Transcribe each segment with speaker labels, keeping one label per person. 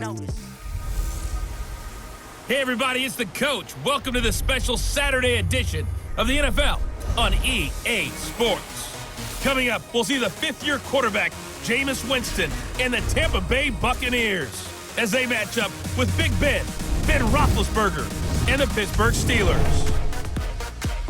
Speaker 1: Hey everybody, it's the coach. Welcome to the special Saturday edition of the NFL on EA Sports. Coming up, we'll see the fifth-year quarterback, Jameis Winston, and the Tampa Bay Buccaneers as they match up with Big Ben Roethlisberger, and the Pittsburgh Steelers.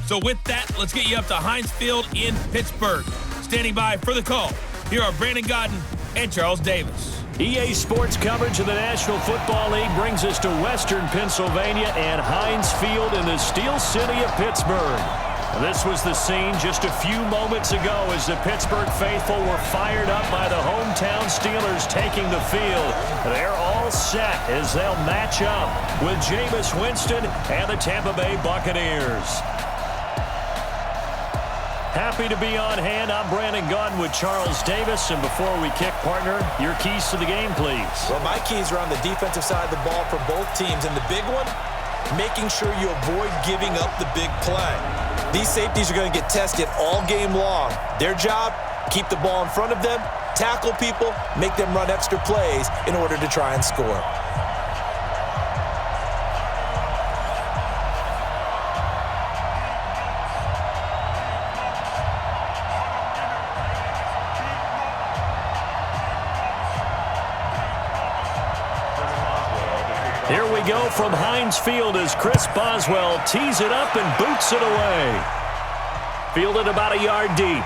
Speaker 1: So with that, let's get you up to HEINZ Field in Pittsburgh. Standing by for the call, here are Brandon Godden and Charles Davis.
Speaker 2: EA Sports coverage of the National Football League brings us to Western Pennsylvania and HEINZ Field in the Steel City of Pittsburgh. This was the scene just a few moments ago as the Pittsburgh faithful were fired up by the hometown Steelers taking the field. They're all set as they'll match up with Jameis Winston and the Tampa Bay Buccaneers. Happy to be on hand. I'm Brandon Godden with Charles Davis. And before we kick, partner, your keys to the game, please.
Speaker 3: Well, my keys are on the defensive side of the ball for both teams. And the big one, making sure you avoid giving up the big play. These safeties are going to get tested all game long. Their job, keep the ball in front of them, tackle people, make them run extra plays in order to try and score.
Speaker 2: Here we go from HEINZ Field as Chris Boswell tees it up and boots it away. Fielded about a yard deep.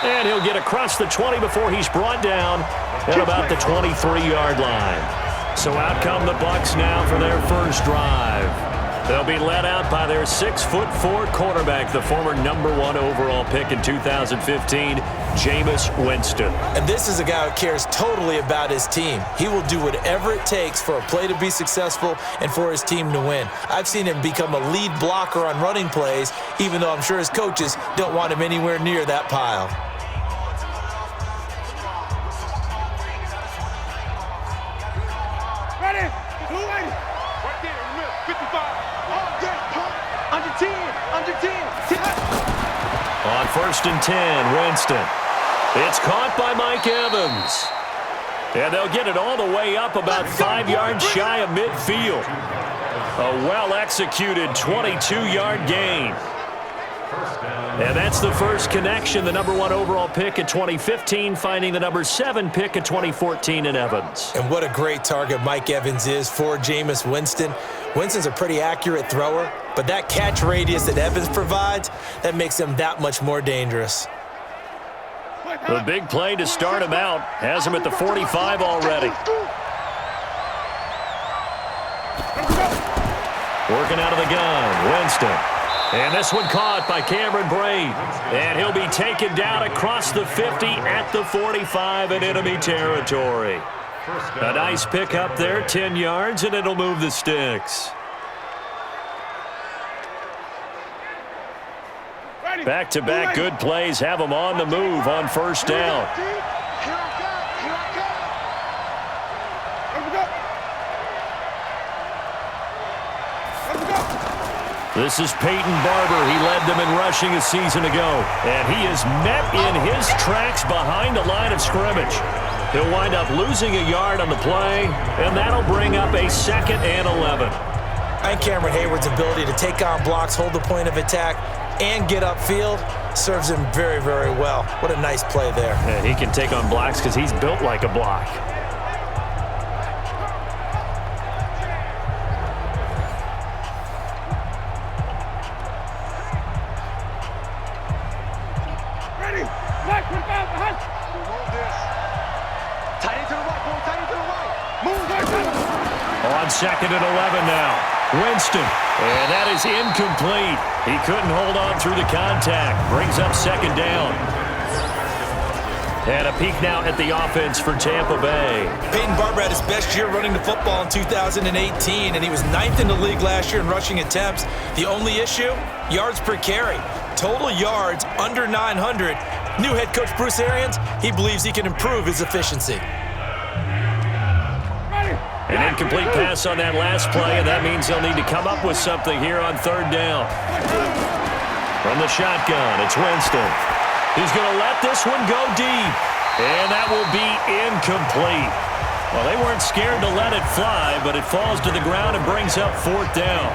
Speaker 2: And he'll get across the 20 before he's brought down at about the 23-yard line. So out come the Bucs now for their first drive. They'll be led out by their 6'4" quarterback, the former #1 overall pick in 2015, Jameis Winston.
Speaker 3: And this is a guy who cares totally about his team. He will do whatever it takes for a play to be successful and for his team to win. I've seen him become a lead blocker on running plays, even though I'm sure his coaches don't want him anywhere near that pile.
Speaker 4: Ready? Right there in the middle, 55. Under 10, under 10.
Speaker 2: On 1st and 10, Winston. It's caught by Mike Evans. And they'll get it all the way up about 5 yards shy of midfield. A well-executed 22-yard gain. And that's the first connection, the #1 overall pick in 2015, finding the #7 pick in 2014 in Evans.
Speaker 3: And what a great target Mike Evans is for Jameis Winston. Winston's a pretty accurate thrower, but that catch radius that Evans provides, that makes him that much more dangerous.
Speaker 2: The big play to start him out has him at the 45 already. Working out of the gun, Winston. And this one caught by Cameron Brate. And he'll be taken down across the 50 at the 45 in enemy territory. A nice pickup there, 10 yards, and it'll move the sticks. Back-to-back good plays have them on the move on first down. This is Peyton Barber. He led them in rushing a season ago. And he is met in his tracks behind the line of scrimmage. He'll wind up losing a yard on the play, and that'll bring up a 2nd and 11.
Speaker 3: And Cameron Hayward's ability to take on blocks, hold the point of attack, and get upfield serves him very, very well. What a nice play there.
Speaker 2: Yeah, he can take on blocks because he's built like a block. On 2nd and 11 now. Winston. And that is incomplete. He couldn't hold on through the contact. Brings up 2nd down. And a peek now at the offense for Tampa Bay.
Speaker 3: Peyton Barber had his best year running the football in 2018, and he was 9th in the league last year in rushing attempts. The only issue, yards per carry. Total yards under 900. New head coach Bruce Arians, he believes he can improve his efficiency.
Speaker 2: An incomplete pass on that last play, and that means they'll need to come up with something here on 3rd down. From the shotgun, it's Winston. He's going to let this one go deep, and that will be incomplete. weren't scared to let it fly, but it falls to the ground and brings up 4th down.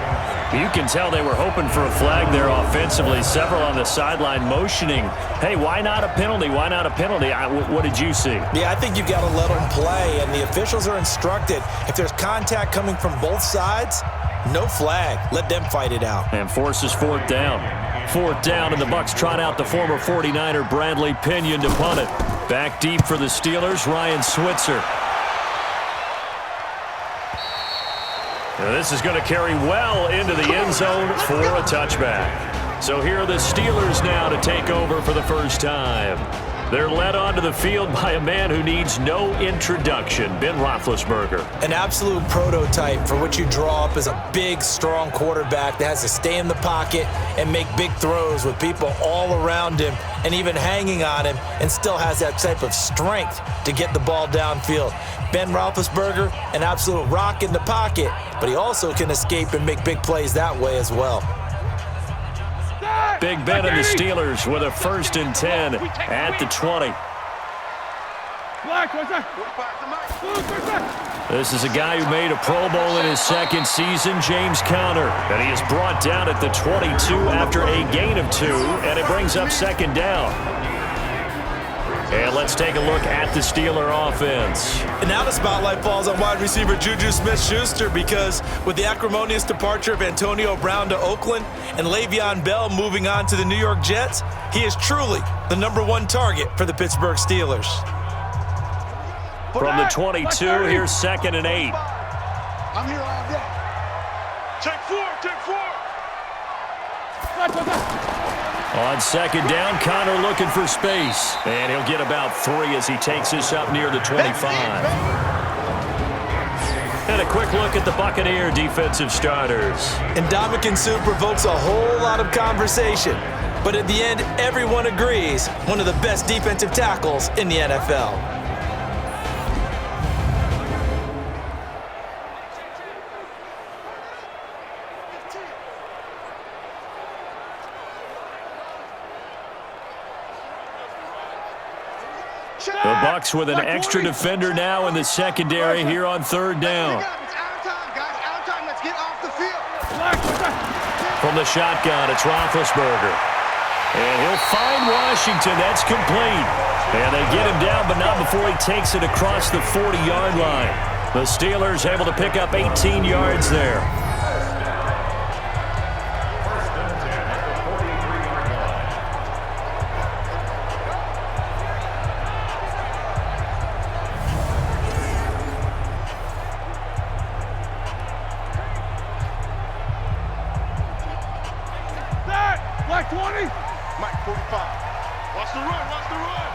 Speaker 2: You can tell they were hoping for a flag there offensively. Several on the sideline motioning, hey, why not a penalty? Why not a penalty? What did you see?
Speaker 3: Yeah, I think you've got to let them play, and the officials are instructed. If there's contact coming from both sides, no flag. Let them fight it out.
Speaker 2: And forces 4th down. 4th down, and the Bucs trot out the former 49er Bradley Pinion to punt it. Back deep for the Steelers, Ryan Switzer. Now this is going to carry well into the end zone for a touchback. So here are the Steelers now to take over for the first time. They're led onto the field by a man who needs no introduction, Ben Roethlisberger.
Speaker 3: An absolute prototype for what you draw up as a big, strong quarterback that has to stay in the pocket and make big throws with people all around him and even hanging on him, and still has that type of strength to get the ball downfield. Ben Roethlisberger, an absolute rock in the pocket, but he also can escape and make big plays that way as well.
Speaker 2: Big Ben and the Steelers with a 1st and 10 at the 20. This is a guy who made a Pro Bowl in his 2nd season, James Conner. And he is brought down at the 22 after a gain of 2, and it brings up 2nd down. And let's take a look at the Steeler offense.
Speaker 3: And now the spotlight falls on wide receiver Juju Smith-Schuster, because with the acrimonious departure of Antonio Brown to Oakland and Le'Veon Bell moving on to the New York Jets, he is truly the #1 target for the Pittsburgh Steelers.
Speaker 2: From the 22, here's 2nd and 8.
Speaker 4: I'm here all day. Take 4, take 4.
Speaker 2: On 2nd down, Conner looking for space. And he'll get about 3 as he takes this up near the 25. And a quick look at the Buccaneer defensive starters.
Speaker 3: And Ndamukong Suh provokes a whole lot of conversation. But at the end, everyone agrees, one of the best defensive tackles in the NFL.
Speaker 2: The Bucs with an extra defender now in the secondary here on 3rd down. From the shotgun, it's Roethlisberger. And he'll find Washington. That's complete. And they get him down, but not before he takes it across the 40-yard line. The Steelers able to pick up 18 yards there.
Speaker 4: Black 20. Mike 45. Watch the run, watch the run.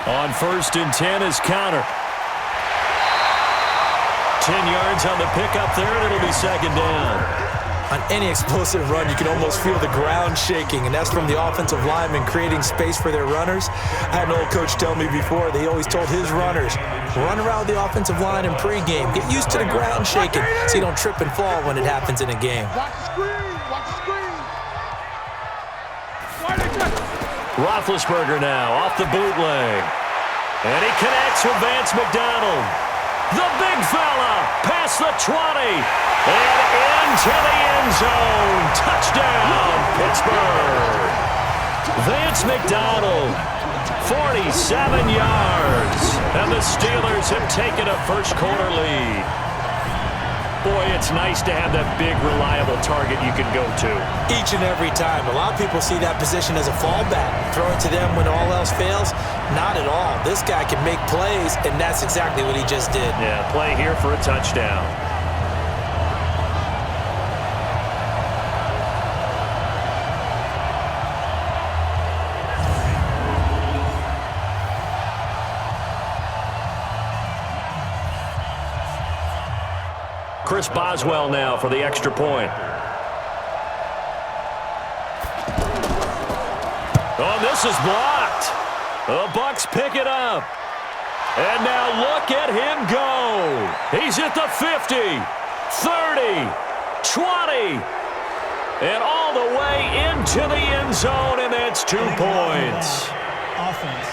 Speaker 2: On 1st and 10 is Conner. 10 yards on the pickup there, and it'll be 2nd down.
Speaker 3: On any explosive run, you can almost feel the ground shaking, and that's from the offensive linemen creating space for their runners. I had an old coach tell me before, they always told his runners, run around the offensive line in pregame. Get used to the ground shaking so you don't trip and fall when it happens in a game.
Speaker 4: Watch the screen, watch the screen.
Speaker 2: Roethlisberger now off the bootleg. And he connects with Vance McDonald. The big fella past the 20 and into the end zone. Touchdown, Pittsburgh. Vance McDonald, 47 yards. And the Steelers have taken a first-quarter lead. Boy, it's nice to have that big, reliable target you can go to.
Speaker 3: Each and every time. A lot of people see that position as a fallback. Throw it to them when all else fails. Not at all. This guy can make plays, and that's exactly what he just did.
Speaker 2: Yeah, play here for a touchdown. Chris Boswell now for the extra point. Oh, this is blocked. The Bucs pick it up. And now look at him go. He's at the 50, 30, 20, and all the way into the end zone, and that's 2 points.
Speaker 5: Offense.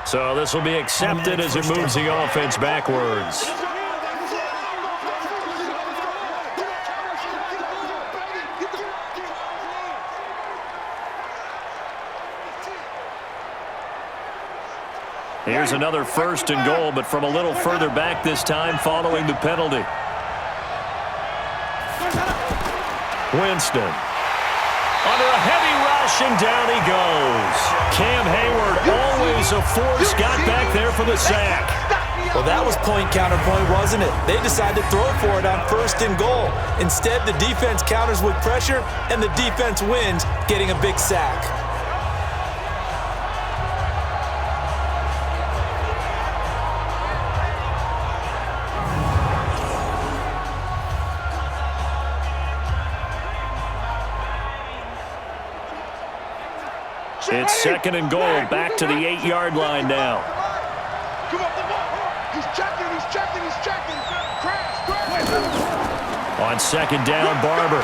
Speaker 2: So this will be accepted as it moves the offense backwards. Here's another 1st and goal, but from a little further back this time following the penalty. Winston. Under a heavy rush, and down he goes. Cam Hayward, always a force, got back there for the sack.
Speaker 3: Well, that was point counterpoint, wasn't it? They decided to throw for it on 1st and goal. Instead, the defense counters with pressure, and the defense wins, getting a big sack.
Speaker 2: It's 2nd and goal, back to the 8-yard line now.
Speaker 4: Come up the ball. He's checking. Crash.
Speaker 2: On 2nd down, Barber.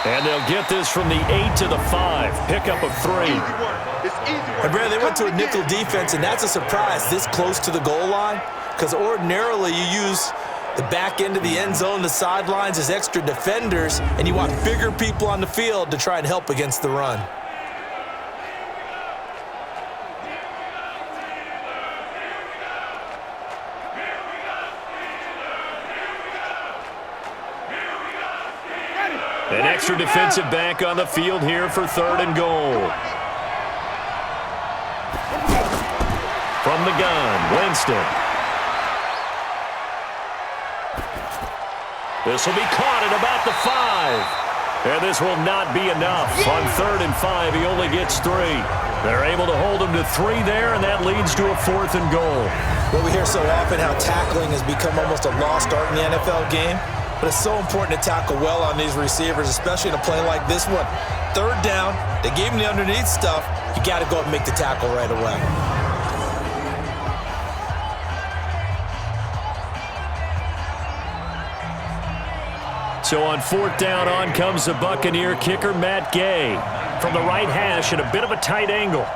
Speaker 2: And they'll get this from the 8 to the 5. Pickup of 3.
Speaker 3: And Brad, they went to a nickel defense, and that's a surprise this close to the goal line, because ordinarily you use the back end of the end zone, the sidelines as extra defenders, and you want bigger people on the field to try and help against the run.
Speaker 2: An extra defensive back on the field here for 3rd and goal. From the gun, Winston. This will be caught at about the 5. And this will not be enough. On 3rd and 5, he only gets 3. They're able to hold him to 3 there, and that leads to a 4th and goal.
Speaker 3: Well, we hear so often how tackling has become almost a lost art in the NFL game. But it's so important to tackle well on these receivers, especially in a play like this one. 3rd down, they gave him the underneath stuff. You got to go and make the tackle right away.
Speaker 2: So on 4th down, on comes the Buccaneer kicker, Matt Gay. From the right hash at a bit of a tight angle.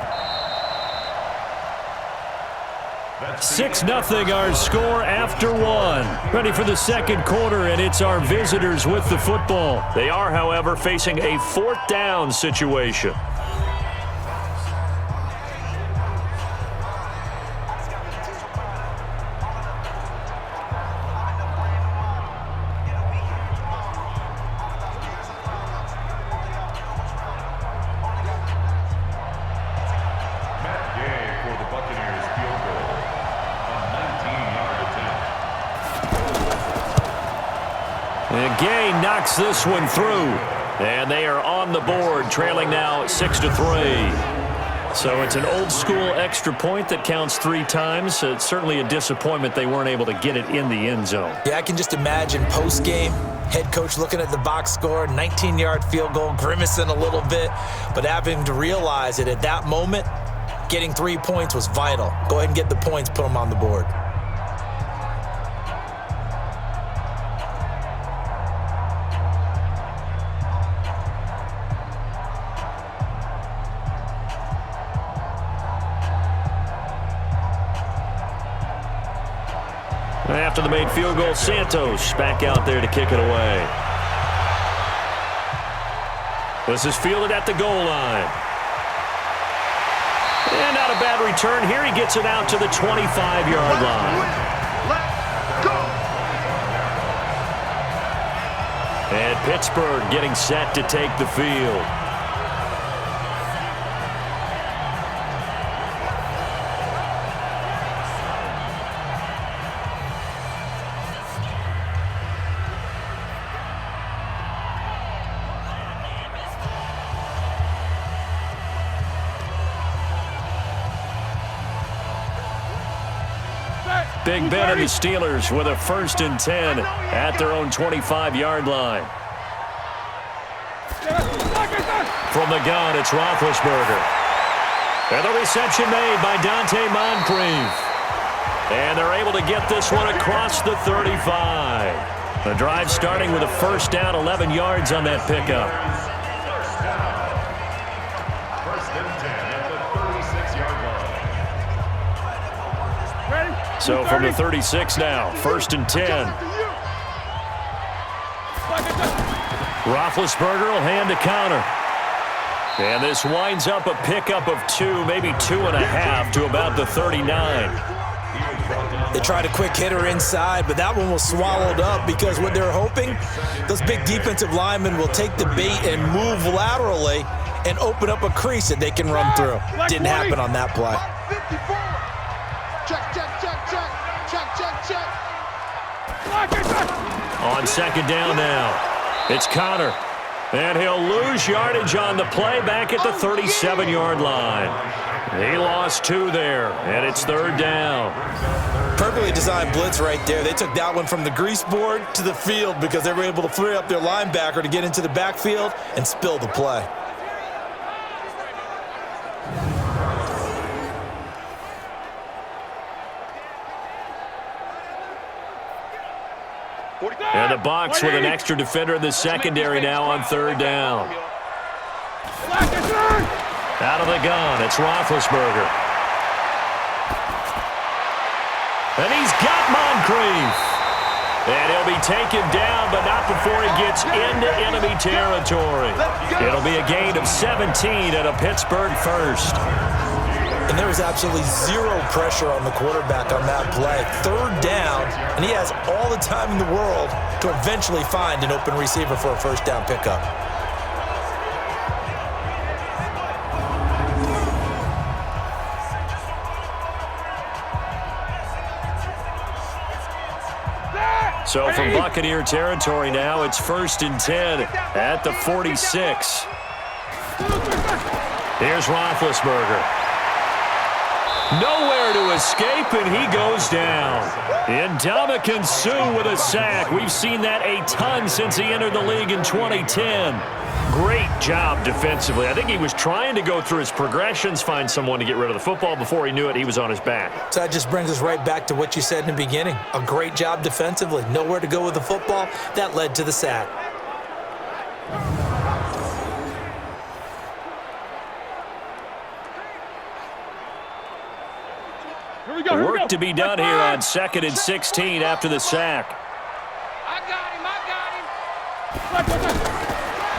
Speaker 2: 6-0 our score after 1. Ready for the 2nd quarter, and it's our visitors with the football. They are, however, facing a 4th down situation. And Gay knocks this one through. And they are on the board, trailing now 6-3. So it's an old-school extra point that counts 3 times. It's certainly a disappointment they weren't able to get it in the end zone.
Speaker 3: Yeah, I can just imagine post-game, head coach looking at the box score, 19-yard field goal, grimacing a little bit, but having to realize that at that moment, getting 3 points was vital. Go ahead and get the points, put them on the board.
Speaker 2: After the made field goal, Santos back out there to kick it away. This is fielded at the goal line. And not a bad return here. He gets it out to the 25-yard line.
Speaker 4: Let's go.
Speaker 2: And Pittsburgh getting set to take the field. Big Ben and the Steelers with a 1st and 10 at their own 25-yard line. From the gun, it's Roethlisberger. And the reception made by Dante Moncrief. And they're able to get this one across the 35. The drive starting with a 1st down, 11 yards on that pickup. So from the 36 now, 1st and 10. Roethlisberger will hand to counter. And this winds up a pickup of 2, maybe 2.5 to about the 39.
Speaker 3: They tried a quick hitter inside, but that one was swallowed up because what they're hoping, those big defensive linemen will take the bait and move laterally and open up a crease that they can run through. Didn't happen on that play.
Speaker 4: Check, check, check, check. Check, check, check.
Speaker 2: On 2nd down now, it's Connor. And he'll lose yardage on the play back at the 37-yard line. He lost 2 there, and it's 3rd down.
Speaker 3: Perfectly designed blitz right there. They took that one from the grease board to the field because they were able to free up their linebacker to get into the backfield and spill the play.
Speaker 2: And the Bucs with an extra defender in the secondary now on 3rd down. Out of the gun, it's Roethlisberger. And he's got Moncrief. And he'll be taken down, but not before he gets into enemy territory. It'll be a gain of 17 and a Pittsburgh first.
Speaker 3: And there was absolutely zero pressure on the quarterback on that play. 3rd down, and he has all the time in the world to eventually find an open receiver for a 1st down pickup.
Speaker 2: So from Buccaneer territory now, it's 1st and 10 at the 46. Here's Roethlisberger. Nowhere to escape, and he goes down. Ndamukong Suh with a sack. We've seen that a ton since he entered the league in 2010. Great job defensively. I think he was trying to go through his progressions, find someone to get rid of the football. Before he knew it, he was on his back.
Speaker 3: So that just brings us right back to what you said in the beginning. A great job defensively. Nowhere to go with the football. That led to the sack.
Speaker 2: Work to be done here on 2nd and 16 after the sack.
Speaker 4: I got him.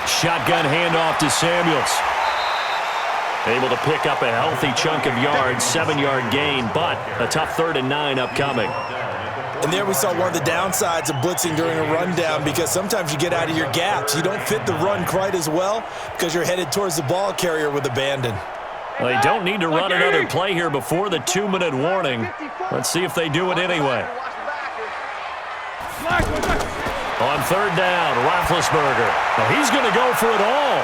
Speaker 2: Shotgun handoff to Samuels. Able to pick up a healthy chunk of yards, 7-yard gain, but a tough 3rd and 9 upcoming.
Speaker 3: And there we saw one of the downsides of blitzing during a rundown because sometimes you get out of your gaps. You don't fit the run quite as well because you're headed towards the ball carrier with abandon.
Speaker 2: Well, they don't need to run another play here before the 2-minute warning. Let's see if they do it anyway. On 3rd down, Roethlisberger. Well, he's going to go for it all.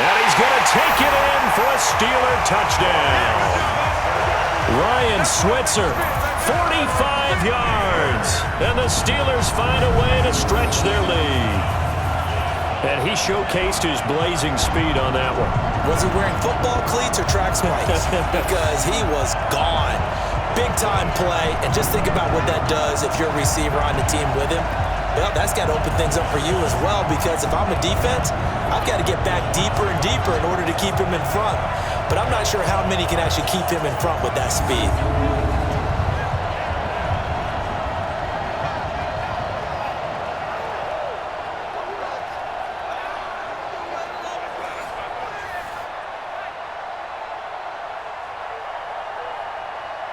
Speaker 2: And he's going to take it in for a Steeler touchdown. Ryan Switzer, 45 yards. And the Steelers find a way to stretch their lead. And he showcased his blazing speed on that one.
Speaker 3: Was he wearing football cleats or track spikes? Because he was gone. Big-time play, and just think about what that does if you're a receiver on the team with him. Well, that's got to open things up for you as well, because if I'm a defense, I've got to get back deeper and deeper in order to keep him in front. But I'm not sure how many can actually keep him in front with that speed.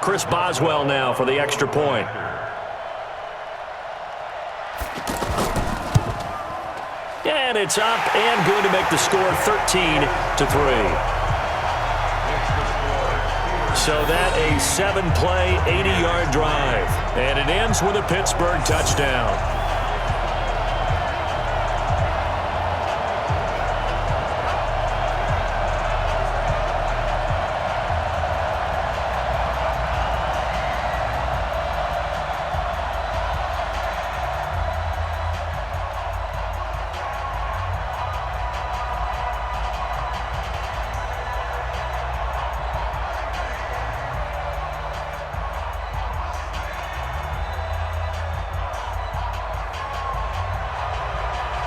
Speaker 2: Chris Boswell now for the extra point. And it's up and good to make the score 13-3. So that a 7-play, 80-yard drive. And it ends with a Pittsburgh touchdown.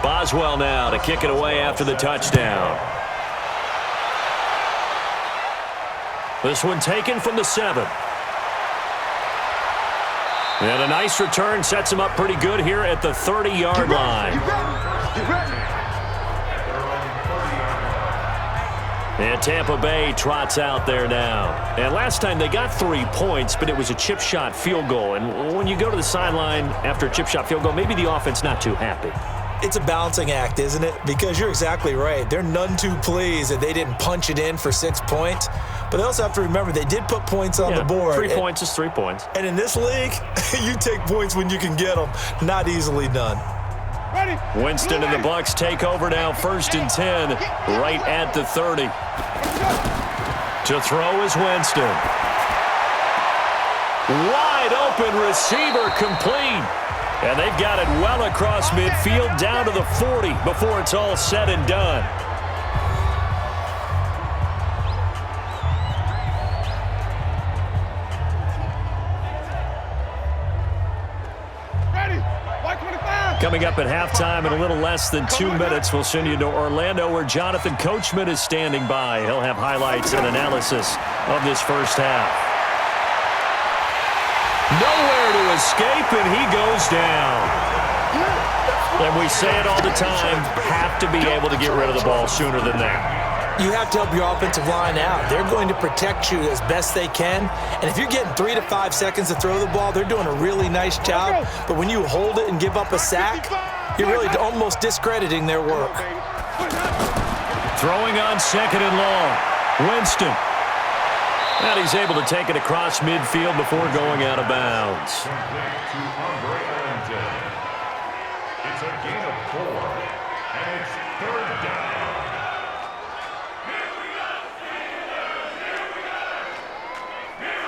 Speaker 2: Boswell now to kick it away after the touchdown. This one taken from the 7. And a nice return sets him up pretty good here at the 30-yard line.
Speaker 4: Get ready.
Speaker 2: And Tampa Bay trots out there now. And last time they got 3 points, but it was a chip shot field goal. And when you go to the sideline after a chip shot field goal, maybe the offense not too happy.
Speaker 3: It's a balancing act, isn't it? Because you're exactly right. They're none too pleased that they didn't punch it in for 6 points. But they also have to remember they did put points on the board.
Speaker 2: 3 points is 3 points.
Speaker 3: And in this league, you take points when you can get them. Not easily done.
Speaker 4: Ready.
Speaker 2: Winston and the Bucs take over now, 1st and 10, right at the 30. To throw is Winston. Wide open receiver complete. And they've got it well across midfield down to the 40 before it's all said and done.
Speaker 4: Ready. White 25.
Speaker 2: Coming up at halftime in a little less than 2 minutes, we'll send you to Orlando where Jonathan Coachman is standing by. He'll have highlights and analysis of this first half. Nowhere to escape, and he goes down. And we say it all the time, have to be able to get rid of the ball sooner than that.
Speaker 3: You have to help your offensive line out. They're going to protect you as best they can. And if you're getting 3 to 5 seconds to throw the ball, they're doing a really nice job. But when you hold it and give up a sack, you're really almost discrediting their work.
Speaker 2: Throwing on 2nd and long. Winston. And he's able to take it across midfield before going out of bounds.
Speaker 5: It's a gain of 4, and it's 3rd down.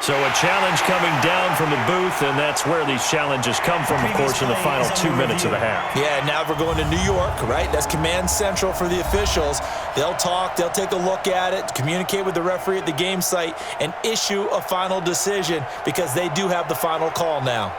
Speaker 2: So a challenge coming down from the booth, and that's where these challenges come from, of course, in the final 2 minutes of the half.
Speaker 3: Yeah, now we're going to New York, right? That's command central for the officials. They'll talk, they'll take a look at it, communicate with the referee at the game site, and issue a final decision because they do have the final call now.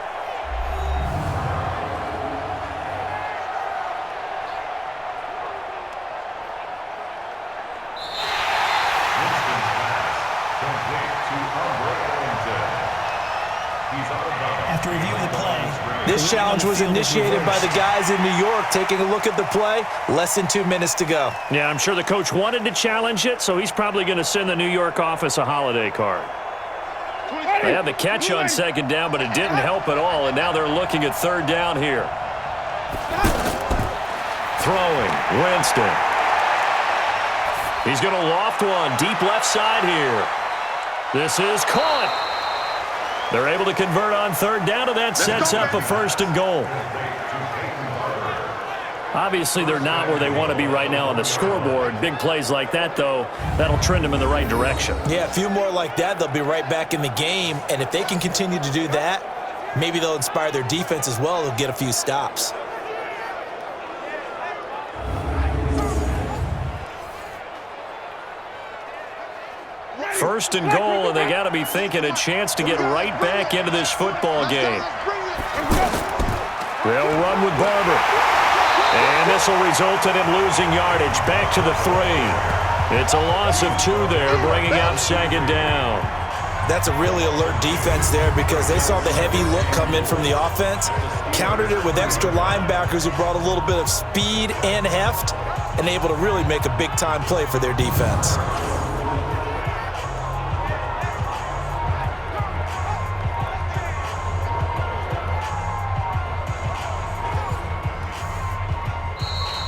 Speaker 6: After review of the play,
Speaker 3: This challenge was initiated by the guys in New York. Taking a look at the play, less than 2 minutes to go.
Speaker 2: Yeah, I'm sure the coach wanted to challenge it, so he's probably going to send the New York office a holiday card. They had the catch on 2nd down, but it didn't help at all, and now they're looking at 3rd down here. Throwing, Winston. He's going to loft one deep left side here. This is caught. They're able to convert on 3rd down, and that sets up a 1st and goal. Obviously, they're not where they want to be right now on the scoreboard. Big plays like that, though, that'll trend them in the right direction.
Speaker 3: Yeah, a few more like that, they'll be right back in the game. And if they can continue to do that, maybe they'll inspire their defense as well. They'll get a few stops.
Speaker 2: First and goal, and they got to be thinking a chance to get right back into this football game. They'll run with Barber. And this will result in him losing yardage. Back to the 3. It's a loss of 2 there, bringing up 2nd down.
Speaker 3: That's a really alert defense there because they saw the heavy look come in from the offense, countered it with extra linebackers who brought a little bit of speed and heft, and able to really make a big-time play for their defense.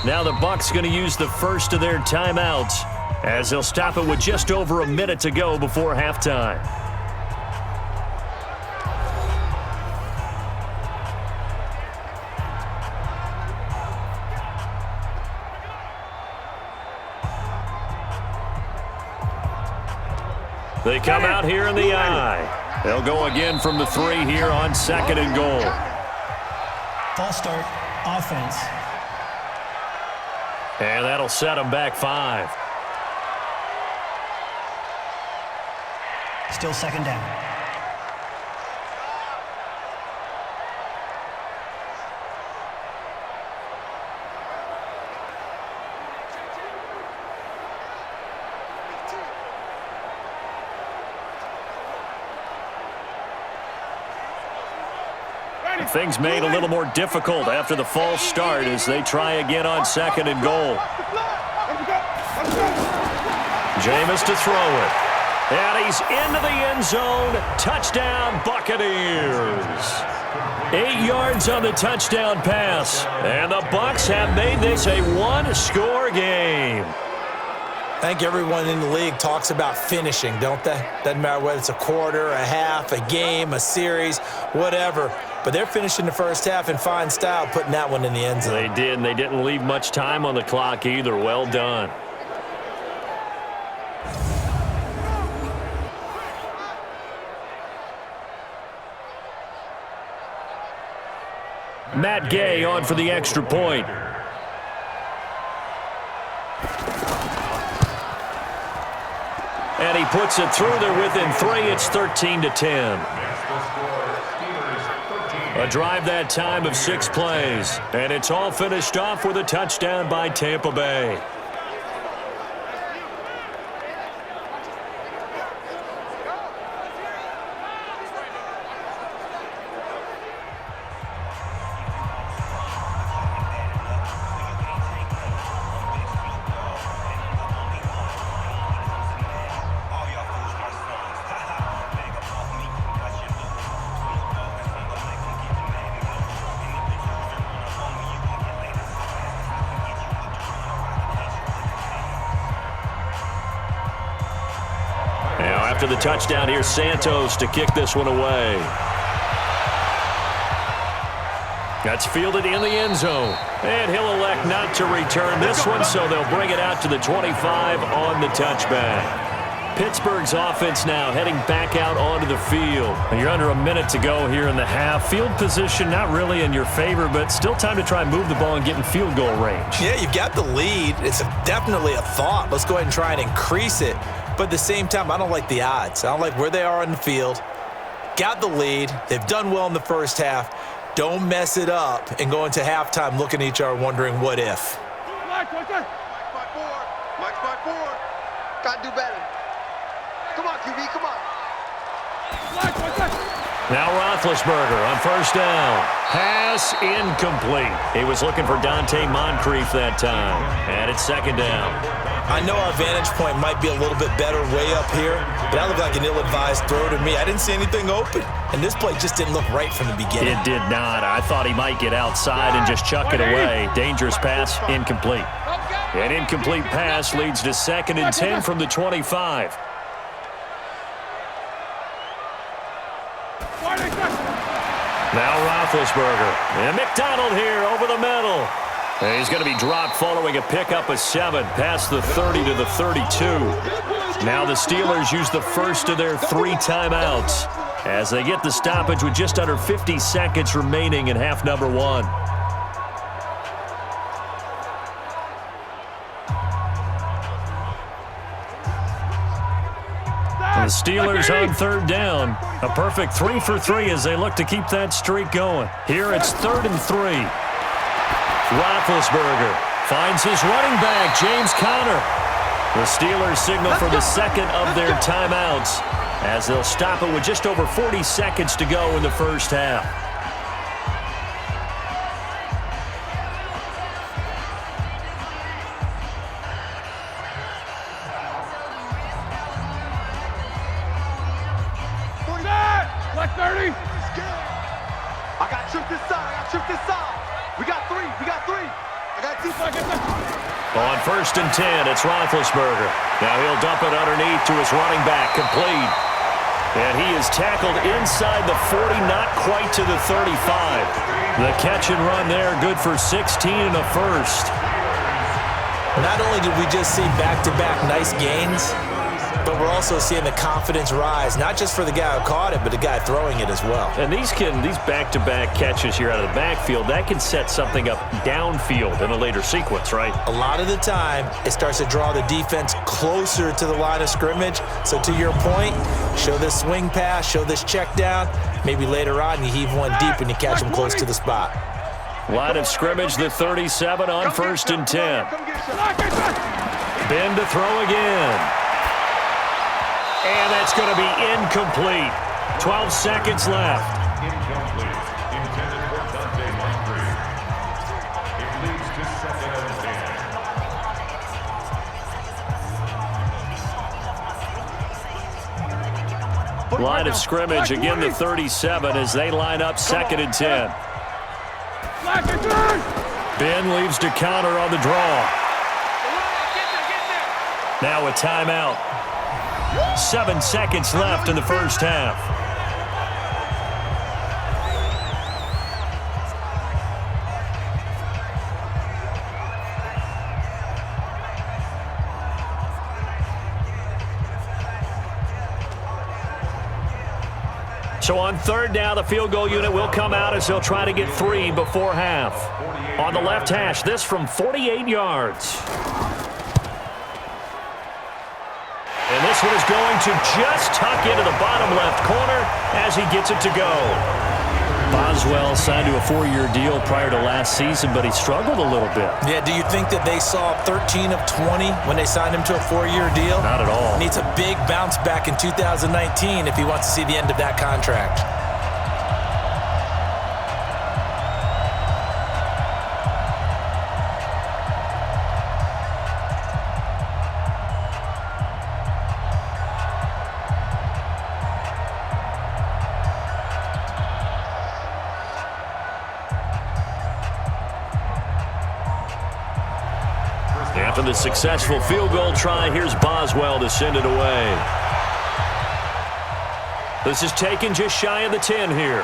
Speaker 2: Now the Bucs going to use the first of their timeouts as they'll stop it with just over a minute to go before halftime. They come out here in the I. They'll go again from the 3 here on 2nd and goal.
Speaker 6: false start, offense.
Speaker 2: And that'll set them back 5.
Speaker 6: Still 2nd down.
Speaker 2: Things made a little more difficult after the false start as they try again on 2nd and goal. Jameis to throw it. And he's into the end zone. Touchdown, Buccaneers. 8 yards on the touchdown pass. And the Bucs have made this a one-score game.
Speaker 3: I think everyone in the league talks about finishing, don't they? Doesn't matter whether it's a quarter, a half, a game, a series, whatever. But they're finishing the first half in fine style, putting that one in the end zone.
Speaker 2: They did, and they didn't leave much time on the clock either. Well done. Matt Gay on for the extra point. And he puts it through there within 3. It's 13-10. A drive that time of 6 plays. And it's all finished off with a touchdown by Tampa Bay. After the touchdown, here's Santos to kick this one away. That's fielded in the end zone. And he'll elect not to return this one, so they'll bring it out to the 25 on the touchback. Pittsburgh's offense now heading back out onto the field. You're under a minute to go here in the half. Field position not really in your favor, but still time to try and move the ball and get in field goal range.
Speaker 3: Yeah, you've got the lead. It's definitely a thought. Let's go ahead and try and increase it. But at the same time, I don't like the odds. I don't like where they are on the field. Got the lead. They've done well in the first half. Don't mess it up and go into halftime looking at each other wondering what if.
Speaker 4: Mike's my board. Mike's my board. Gotta do better. Come on, QB, come on.
Speaker 2: Now Roethlisberger on first down. Pass incomplete. He was looking for Dante Moncrief that time. And it's 2nd down.
Speaker 3: I know our vantage point might be a little bit better way up here, but that looked like an ill-advised throw to me. I didn't see anything open, and this play just didn't look right from the beginning.
Speaker 2: It did not. I thought he might get outside and just chuck it away. Dangerous pass, incomplete. An incomplete pass leads to 2nd and 10 from the 25. Now Roethlisberger. And McDonald here over the middle. And he's going to be dropped following a pickup of 7 past the 30 to the 32. Now the Steelers use the first of their 3 timeouts as they get the stoppage with just under 50 seconds remaining in half number 1. The Steelers on 3rd down. A perfect 3 for 3 as they look to keep that streak going. Here it's 3rd and 3. Roethlisberger finds his running back, James Conner. The Steelers signal for the 2nd of their timeouts as they'll stop it with just over 40 seconds to go in the first half.
Speaker 4: Black 30. I got trick this side. We got 3. I got 2 seconds.
Speaker 2: On 1st and 10, it's Roethlisberger. Now he'll dump it underneath to his running back, complete. And he is tackled inside the 40, not quite to the 35. The catch and run there, good for 16 and a first.
Speaker 3: Not only did we just see back-to-back nice gains, but we're also seeing the confidence rise, not just for the guy who caught it, but the guy throwing it as well.
Speaker 2: And these back-to-back catches here out of the backfield, that can set something up downfield in a later sequence, right?
Speaker 3: A lot of the time, it starts to draw the defense closer to the line of scrimmage. So to your point, show this swing pass, show this check down. Maybe later on, you heave one deep and you catch them close to the spot.
Speaker 2: Line of scrimmage, the 37 on 1st and 10. Ben to throw again. And that's going to be incomplete. 12 seconds left.
Speaker 5: Incomplete. Intended
Speaker 2: Line of scrimmage, again the 37 as they line up 2nd and 10. Ben leaves to counter on the draw. Now a timeout. 7 seconds left in the first half. So on 3rd down, the field goal unit will come out as they'll try to get 3 before half. On the left hash, this from 48 yards. And this one is going to just tuck into the bottom left corner as he gets it to go. Boswell signed to a 4-year deal prior to last season, but he struggled a little bit.
Speaker 3: Yeah, do you think that they saw 13 of 20 when they signed him to a 4-year deal?
Speaker 2: Not at all.
Speaker 3: Needs a big bounce back in 2019 if he wants to see the end of that contract.
Speaker 2: After the successful field goal try, here's Boswell to send it away. This is taken just shy of the 10 here.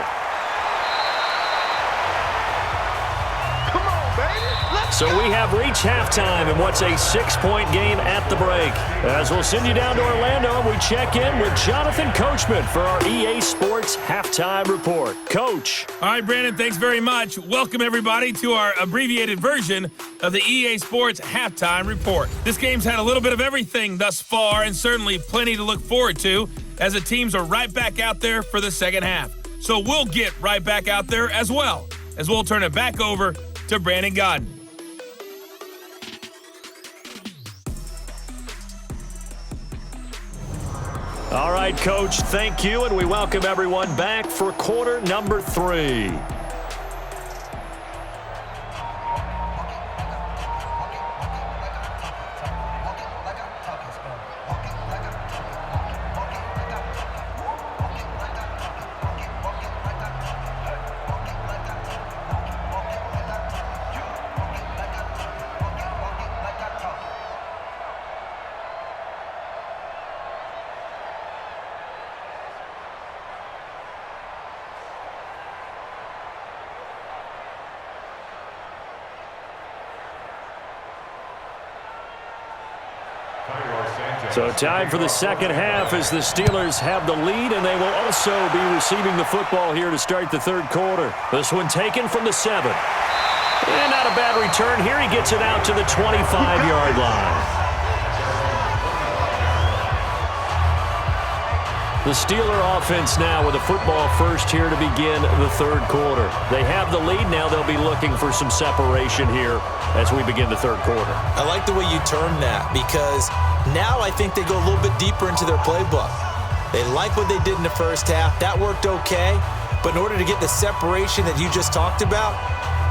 Speaker 4: Come on, baby. Let's
Speaker 2: So we have reached halftime in what's a 6-point game at the break. As we'll send you down to Orlando, we check in with Jonathan Coachman for our EA Sports Halftime Report. Coach.
Speaker 1: All right, Brandon, thanks very much. Welcome, everybody, to our abbreviated version of the EA Sports Halftime Report. This game's had a little bit of everything thus far and certainly plenty to look forward to as the teams are right back out there for the second half. So we'll get right back out there as well as we'll turn it back over to Brandon Godden.
Speaker 2: All right, Coach, thank you, and we welcome everyone back for quarter number 3. So time for the second half as the Steelers have the lead, and they will also be receiving the football here to start the third quarter. This one taken from the 7. And not a bad return here. He gets it out to the 25-yard line. The Steeler offense now with a football first here to begin the third quarter. They have the lead. Now they'll be looking for some separation here as we begin the third quarter.
Speaker 3: I like the way you term that because now I think they go a little bit deeper into their playbook. They like what they did in the first half. That worked okay. But in order to get the separation that you just talked about,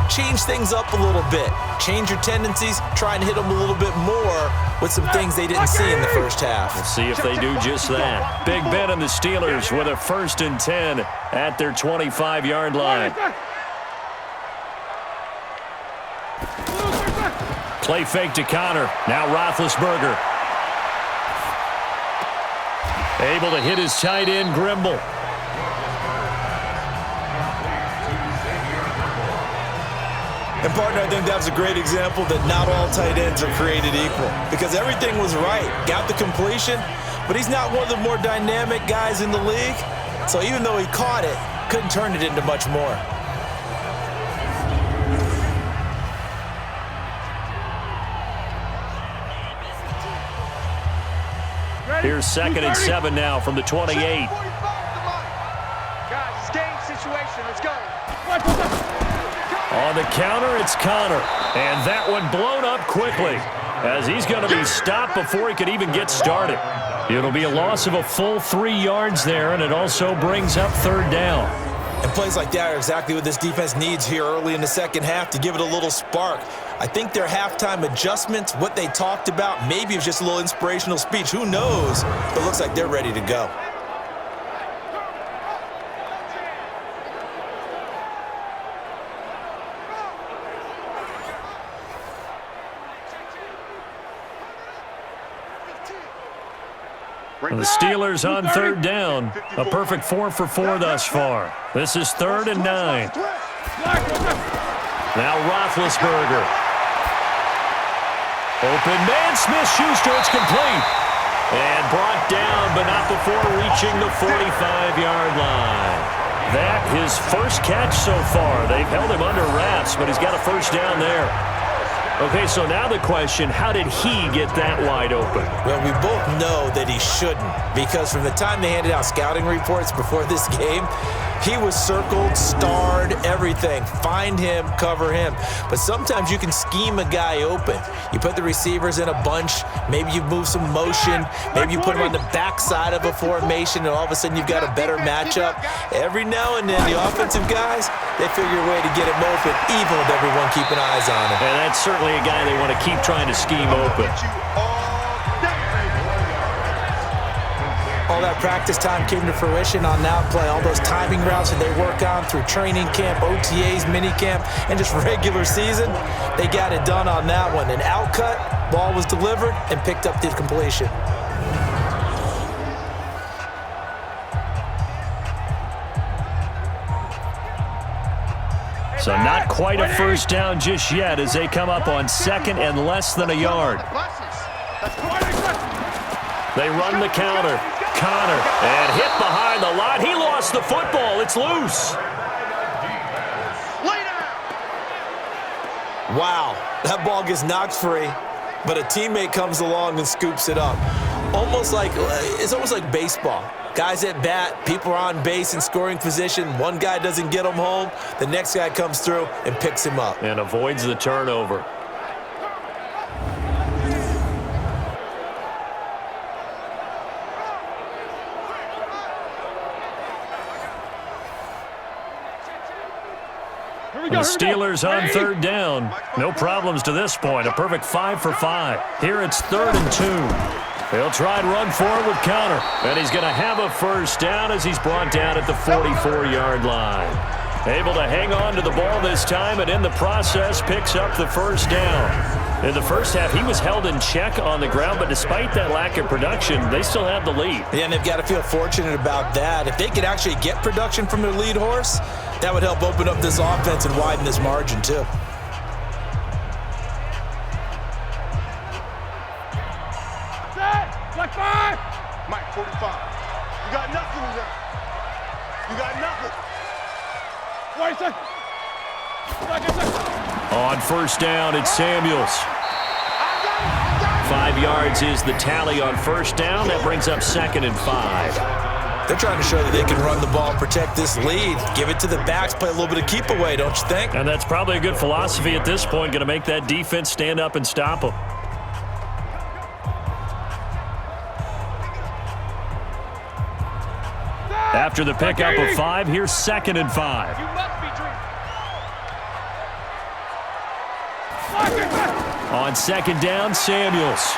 Speaker 3: change things up a little bit. Change your tendencies. Try and hit them a little bit more with some things they didn't see in the first half.
Speaker 2: We'll see if they do just that. Big Ben and the Steelers with a 1st and 10 at their 25-yard line. Play fake to Connor. Now Roethlisberger. Able to hit his tight end, Grimble.
Speaker 3: And, partner, I think that was a great example that not all tight ends are created equal because everything was right. Got the completion, but he's not one of the more dynamic guys in the league. So even though he caught it, couldn't turn it into much more.
Speaker 2: Here's 2nd and 7 now from the 28.
Speaker 4: Guys, it's game situation. Let's go.
Speaker 2: On the counter, it's Connor. And that one blown up quickly as he's going to be stopped before he could even get started. It'll be a loss of a full 3 yards there, and it also brings up 3rd down.
Speaker 3: And plays like that are exactly what this defense needs here early in the second half to give it a little spark. I think their halftime adjustments, what they talked about, maybe it was just a little inspirational speech. Who knows? But it looks like they're ready to go.
Speaker 2: And the Steelers on third down. A perfect 4 for 4 thus far. This is 3rd and 9. Now Roethlisberger. Open man, Smith-Schuster, it's complete. And brought down, but not before reaching the 45-yard line. That his first catch so far. They've held him under wraps, but he's got a first down there. Okay, so now the question, how did he get that wide open?
Speaker 3: Well, we both know that he shouldn't, because from the time they handed out scouting reports before this game, he was circled, starred, everything. Find him, cover him. But sometimes you can scheme a guy open. You put the receivers in a bunch. Maybe you move some motion. Maybe you put him on the backside of a formation, and all of a sudden you've got a better matchup. Every now and then, the offensive guys, they figure a way to get him open, even with everyone keeping eyes on him.
Speaker 2: And that's certainly a guy they want to keep trying to scheme open.
Speaker 3: All that practice time came to fruition on that play. All those timing routes that they work on through training camp, OTAs, minicamp, and just regular season, they got it done on that one. An outcut, ball was delivered, and picked up the completion.
Speaker 2: So not quite a first down just yet as they come up on 2nd and less than a yard. They run the counter. Connor, and hit behind the line. He lost the football. It's loose.
Speaker 3: Wow, that ball gets knocked free, but a teammate comes along and scoops it up. It's almost like baseball. Guys at bat, people are on base in scoring position. One guy doesn't get him home. The next guy comes through and picks him up.
Speaker 2: And avoids the turnover. The Steelers on third down. No problems to this point. A perfect 5 for 5. Here it's 3rd and 2. They'll try and run forward with counter. And he's going to have a first down as he's brought down at the 44-yard line. Able to hang on to the ball this time, and in the process picks up the first down. In the first half, he was held in check on the ground, but despite that lack of production, they still have the lead.
Speaker 3: Yeah, and they've got to feel fortunate about that. If they could actually get production from their lead horse, that would help open up this offense and widen this margin, too.
Speaker 4: Black 5! Mike, 45. You got nothing here. You got nothing. Wait a second.
Speaker 2: On first down, it's Samuels. 5 yards is the tally on first down. That brings up 2nd and 5.
Speaker 3: They're trying to show that they can run the ball and protect this lead. Give it to the backs, play a little bit of keep away, don't you think?
Speaker 2: And that's probably a good philosophy at this point. Going to make that defense stand up and stop them. After the pickup of 5, here's 2nd and 5.
Speaker 4: You must be dreaming.
Speaker 2: On 2nd down, Samuels.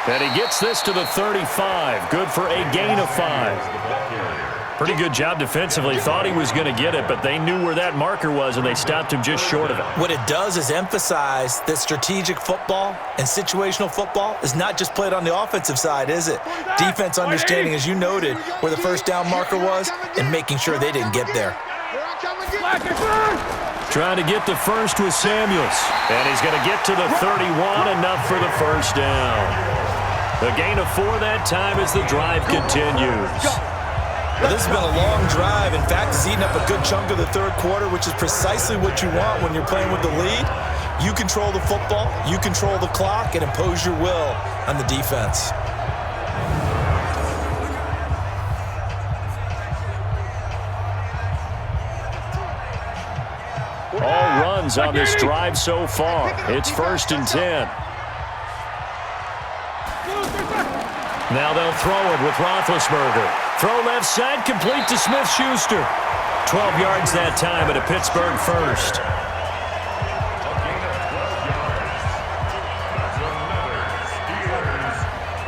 Speaker 2: And he gets this to the 35. Good for a gain of 5. Pretty good job defensively. Thought he was going to get it, but they knew where that marker was, and they stopped him just short of it.
Speaker 3: What it does is emphasize that strategic football and situational football is not just played on the offensive side, is it? Defense understanding, as you noted, where the first down marker was and making sure they didn't get there.
Speaker 2: Trying to get the first with Samuels. And he's going to get to the 31, enough for the first down. A gain of 4 that time as the drive continues.
Speaker 3: Well, this has been a long drive. In fact, it's eaten up a good chunk of the third quarter, which is precisely what you want when you're playing with the lead. You control the football, you control the clock, and impose your will on the defense.
Speaker 2: All runs on this drive so far. It's 1st and 10. Now they'll throw it with Roethlisberger. Throw left side, complete to Smith-Schuster. 12 yards that time at a Pittsburgh first.
Speaker 5: A gain of 12 yards. That's another Steelers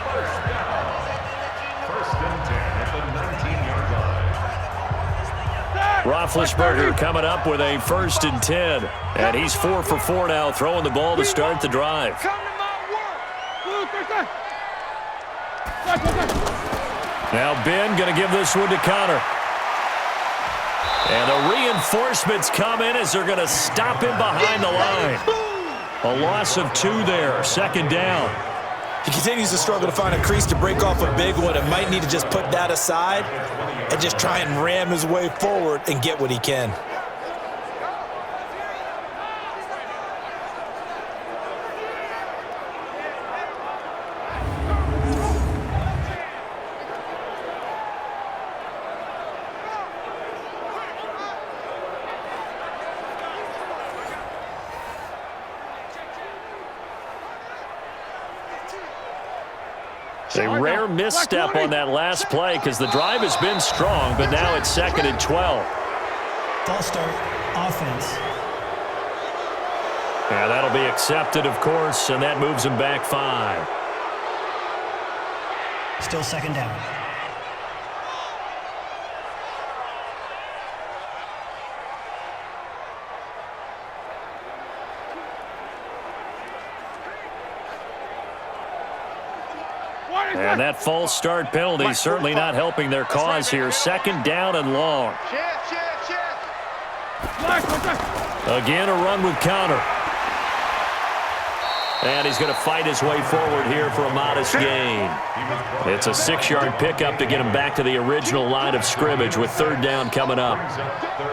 Speaker 5: first down. 1st and 10 at the 19-yard line.
Speaker 2: Roethlisberger coming up with a 1st and 10. And he's 4 for 4 now, throwing the ball to start the drive.
Speaker 4: Come to my work.
Speaker 2: Now Ben going to give this one to Connor. And the reinforcements come in as they're going to stop him behind the line. A loss of 2 there, second down.
Speaker 3: He continues to struggle to find a crease to break off a big one and might need to just put that aside and just try and ram his way forward and get what he can.
Speaker 2: A rare misstep on that last play because the drive has been strong, but now it's 2nd and 12.
Speaker 6: False start, offense.
Speaker 2: Yeah, that'll be accepted, of course, and that moves him back 5.
Speaker 6: Still second down.
Speaker 2: And that false start penalty certainly not helping their cause here. 2nd down and long. Again, a run with Connor. And he's going to fight his way forward here for a modest gain. It's a 6-yard pickup to get him back to the original line of scrimmage with 3rd down coming up.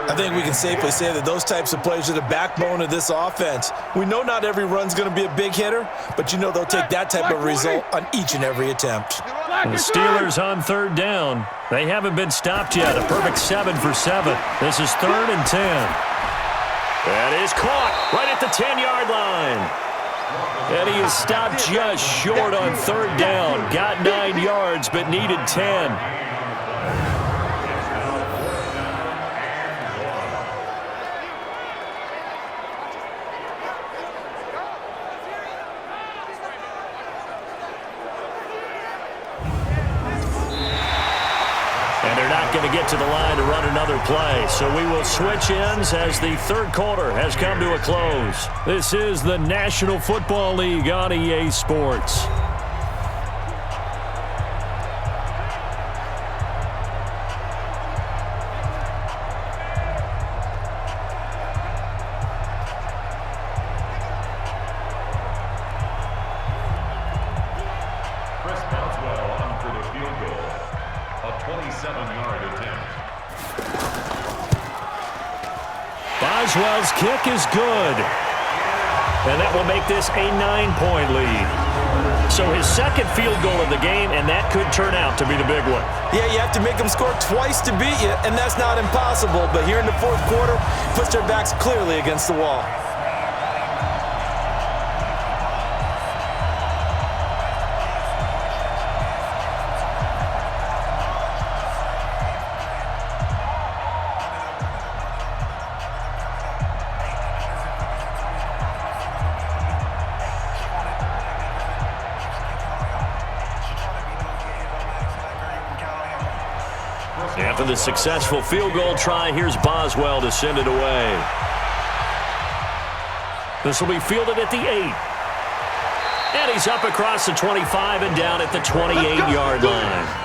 Speaker 3: I think we can safely say that those types of plays are the backbone of this offense. We know not every run's going to be a big hitter, but you know they'll take that type of result on each and every attempt.
Speaker 2: And the Steelers on 3rd down. They haven't been stopped yet. A perfect 7 for 7. This is 3rd and 10. That is caught right at the 10-yard line. And he is stopped just short on 3rd down. Got 9 yards, but needed 10. And they're not going to get to the line to run another play. So we will switch ends as the 3rd quarter has come to a close. This is the National Football League on EA Sports.
Speaker 5: Chris Boswell on for the field goal. A 27-yard attempt.
Speaker 2: Boswell's kick is good. And that will make this a 9-point lead. So his 2nd field goal of the game, and that could turn out to be the big one.
Speaker 3: Yeah, you have to make them score twice to beat you, and that's not impossible. But here in the 4th quarter, puts their backs clearly against the wall.
Speaker 2: After the successful field goal try, here's Boswell to send it away. This will be fielded at the 8. And he's up across the 25 and down at the 28-yard line.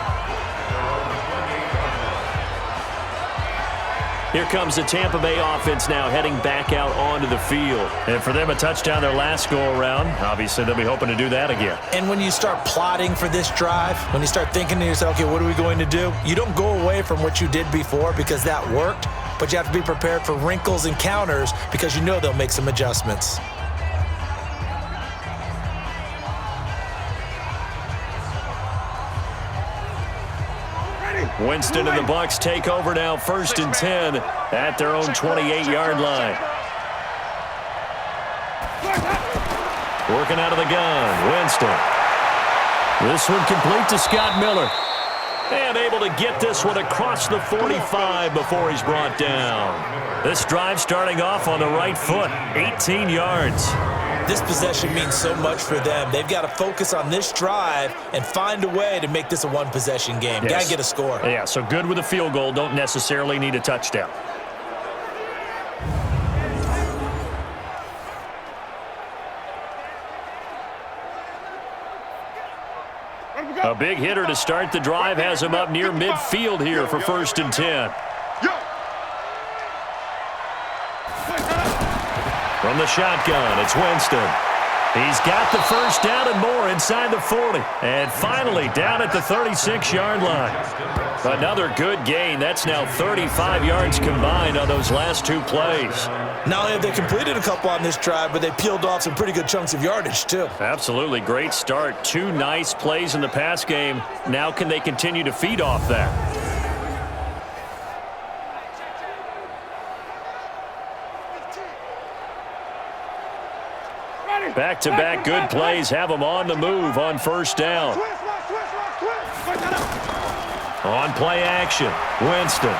Speaker 2: Here comes the Tampa Bay offense now heading back out onto the field. And for them, a touchdown their last go-around. Obviously, they'll be hoping to do that again.
Speaker 3: And when you start plotting for this drive, when you start thinking to yourself, okay, what are we going to do? You don't go away from what you did before because that worked, but you have to be prepared for wrinkles and counters because you know they'll make some adjustments.
Speaker 2: Winston and the Bucs take over now, 1st and 10 at their own 28-yard line. Working out of the gun, Winston. This one complete to Scott Miller. And able to get this one across the 45 before he's brought down. This drive starting off on the right foot, 18 yards.
Speaker 3: This possession means so much for them. They've got to focus on this drive and find a way to make this a one-possession game.
Speaker 2: Yes.
Speaker 3: Got to get a score.
Speaker 2: Yeah, so good with a field goal. Don't necessarily need a touchdown. A big hitter to start the drive has him up near midfield here for 1st and 10. From the shotgun, it's Winston. He's got the first down and more inside the 40. And finally down at the 36-yard line. Another good gain. That's now 35 yards combined on those last 2 plays.
Speaker 3: Not only have they completed a couple on this drive, but they peeled off some pretty good chunks of yardage, too.
Speaker 2: Absolutely great start. 2 nice plays in the pass game. Now can they continue to feed off that? Back-to-back good plays have them on the move on 1st down. On play action, Winston.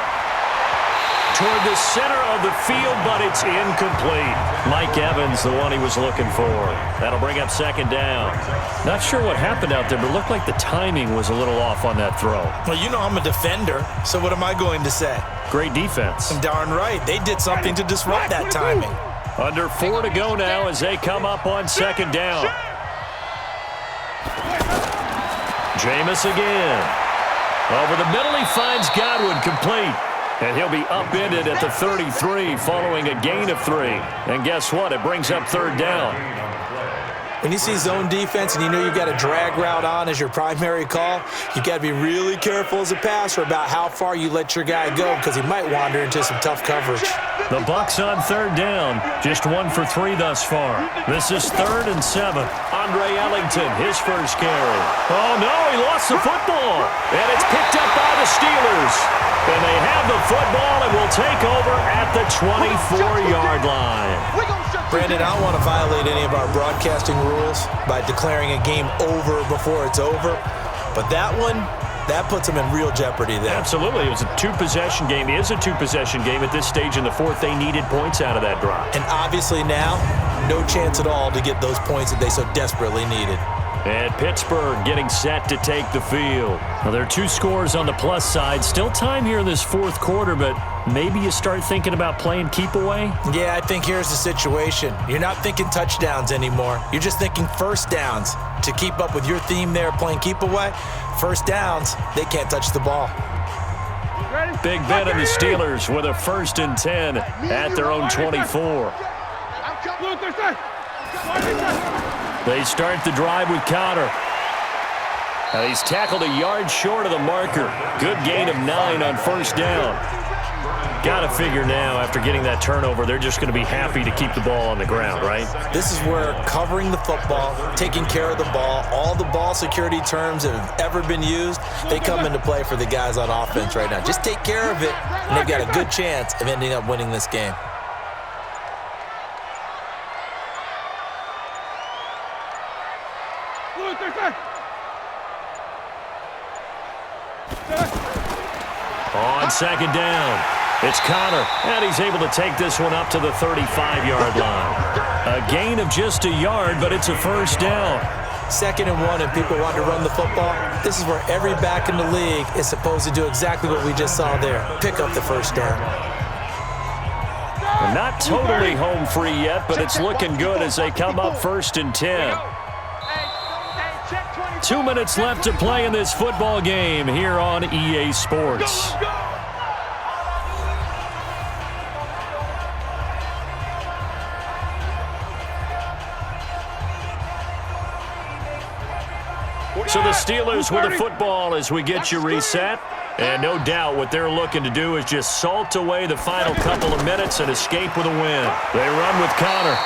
Speaker 2: Toward the center of the field, but it's incomplete. Mike Evans, the one he was looking for. That'll bring up 2nd down. Not sure what happened out there, but it looked like the timing was a little off on that throw.
Speaker 3: Well, you know I'm a defender, so what am I going to say?
Speaker 2: Great defense.
Speaker 3: Darn right. They did something to disrupt that timing.
Speaker 2: Under 4 to go now as they come up on 2nd down. Jameis again. Over the middle, he finds Godwin complete. And he'll be upended at the 33 following a gain of 3. And guess what? It brings up 3rd down.
Speaker 3: When you see zone defense and you know you've got a drag route on as your primary call, you've got to be really careful as a passer about how far you let your guy go because he might wander into some tough coverage.
Speaker 2: The Bucs on 3rd down. Just 1 for 3 thus far. This is 3rd and 7. Andre Ellington, his first carry. Oh, no, he lost the football. And it's picked up by the Steelers. And they have the football and will take over at the 24-yard line.
Speaker 3: Brandon, I don't want to violate any of our broadcasting rules by declaring a game over before it's over. But that one, that puts them in real jeopardy there.
Speaker 2: Absolutely. It was a 2-possession game. It is a 2-possession game at this stage in the 4th. They needed points out of that drive.
Speaker 3: And obviously now, no chance at all to get those points that they so desperately needed.
Speaker 2: And Pittsburgh getting set to take the field. Well, there are 2 scores on the plus side. Still time here in this 4th quarter, but maybe you start thinking about playing keep away?
Speaker 3: Yeah, I think here's the situation. You're not thinking touchdowns anymore. You're just thinking 1st downs. To keep up with your theme there, playing keep away, 1st downs, they can't touch the ball.
Speaker 2: Big Ben and the Steelers with a 1st and 10 at their own 24. They start the drive with Connor. He's tackled a yard short of the marker. Good gain of 9 on 1st down. Got to figure now, after getting that turnover, they're just going to be happy to keep the ball on the ground, right?
Speaker 3: This is where covering the football, taking care of the ball, all the ball security terms that have ever been used, they come into play for the guys on offense right now. Just take care of it, and they've got a good chance of ending up winning this game.
Speaker 2: On 2nd down, it's Connor, and he's able to take this one up to the 35-yard line. A gain of just a yard, but it's a 1st down.
Speaker 3: 2nd and 1, and people want to run the football. This is where every back in the league is supposed to do exactly what we just saw there. Pick up the 1st down.
Speaker 2: Not totally home free yet, but it's looking good as they come up 1st and 10. 2 minutes left to play in this football game here on EA Sports. So the Steelers with the football as we get you reset. And no doubt what they're looking to do is just salt away the final couple of minutes and escape with a win. They run with Connor.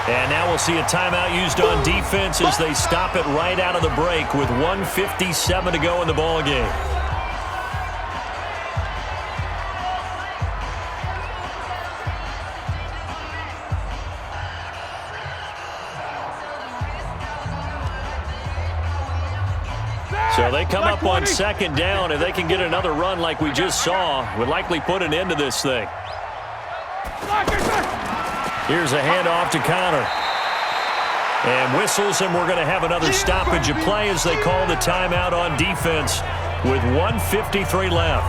Speaker 2: And now we'll see a timeout used on defense as they stop it right out of the break with 1:57 to go in the ball game. So they come up on 2nd down. If they can get another run like we just saw, would likely put an end to this thing. Here's a handoff to Connor. And whistles, and we're going to have another stoppage of play as they call the timeout on defense with 1:53 left.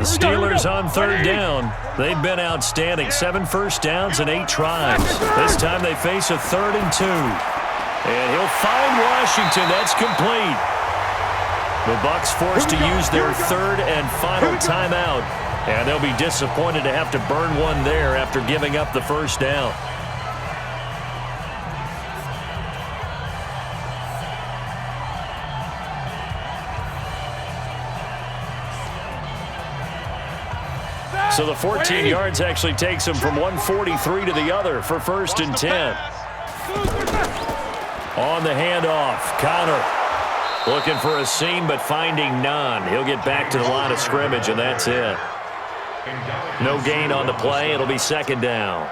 Speaker 2: The Steelers on third down. They've been outstanding. 7 first downs and 8 tries. This time they face a 3rd and 2. And he'll find Washington. That's complete. The Bucs forced to use their 3rd and final timeout. And they'll be disappointed to have to burn one there after giving up the first down. So the 14 yards actually takes him from 143 to the other for 1st and 10. On the handoff, Connor looking for a seam but finding none. He'll get back to the line of scrimmage, and that's it. No gain on the play. It'll be 2nd down.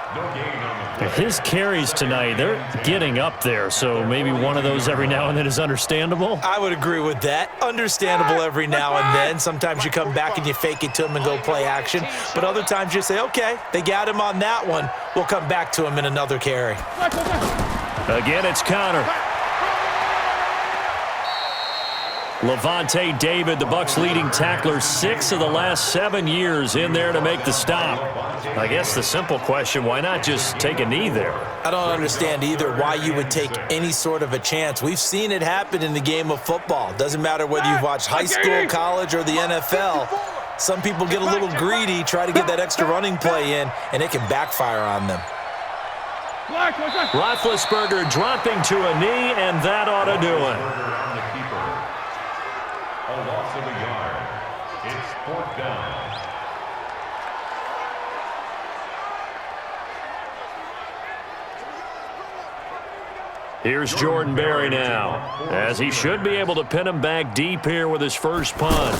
Speaker 7: His carries tonight, they're getting up there, so maybe one of those every now and then is understandable.
Speaker 3: I would agree with that. Understandable every now and then. Sometimes you come back and you fake it to him and go play action. But other times you say, okay, they got him on that one. We'll come back to him in another carry.
Speaker 2: Again, it's Connor. Levante David, the Bucs' leading tackler, 6 of the last 7 years in there to make the stop. I guess the simple question, why not just take a knee there?
Speaker 3: I don't understand either why you would take any sort of a chance. We've seen it happen in the game of football. Doesn't matter whether you've watched high school, college, or the NFL. Some people get a little greedy, try to get that extra running play in, and it can backfire on them.
Speaker 2: Roethlisberger dropping to a knee, and that ought to do it.
Speaker 5: A loss of a yard. It's 4th down.
Speaker 2: Here's Jordan Berry now, as he should be able to pin him back deep here with his first punt.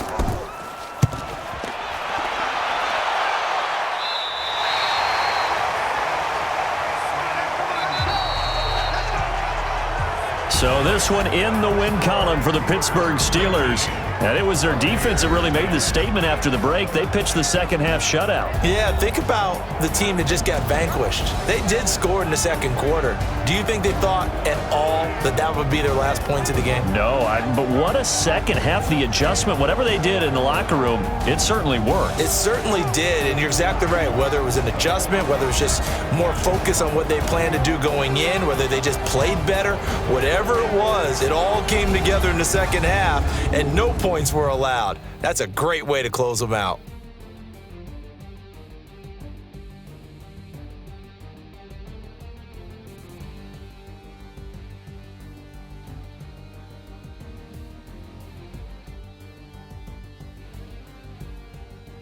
Speaker 2: So this one in the win column for the Pittsburgh Steelers. And it was their defense that really made the statement after the break. They pitched the second-half shutout.
Speaker 3: Yeah, think about the team that just got vanquished. They did score in the 2nd quarter. Do you think they thought at all that that would be their last points of the game?
Speaker 2: No, but what a second half. The adjustment, whatever they did in the locker room, it certainly worked.
Speaker 3: It certainly did, and you're exactly right. Whether it was an adjustment, whether it was just more focus on what they planned to do going in, whether they just played better, whatever it was, it all came together in the 2nd half, and no points were allowed. That's a great way to close them out.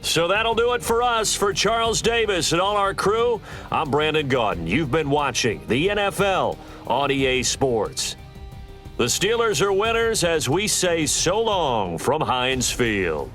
Speaker 2: So that'll do it for us. For Charles Davis and all our crew, I'm Brandon Gaudin. You've been watching the NFL on EA Sports. The Steelers are winners as we say so long from Heinz Field.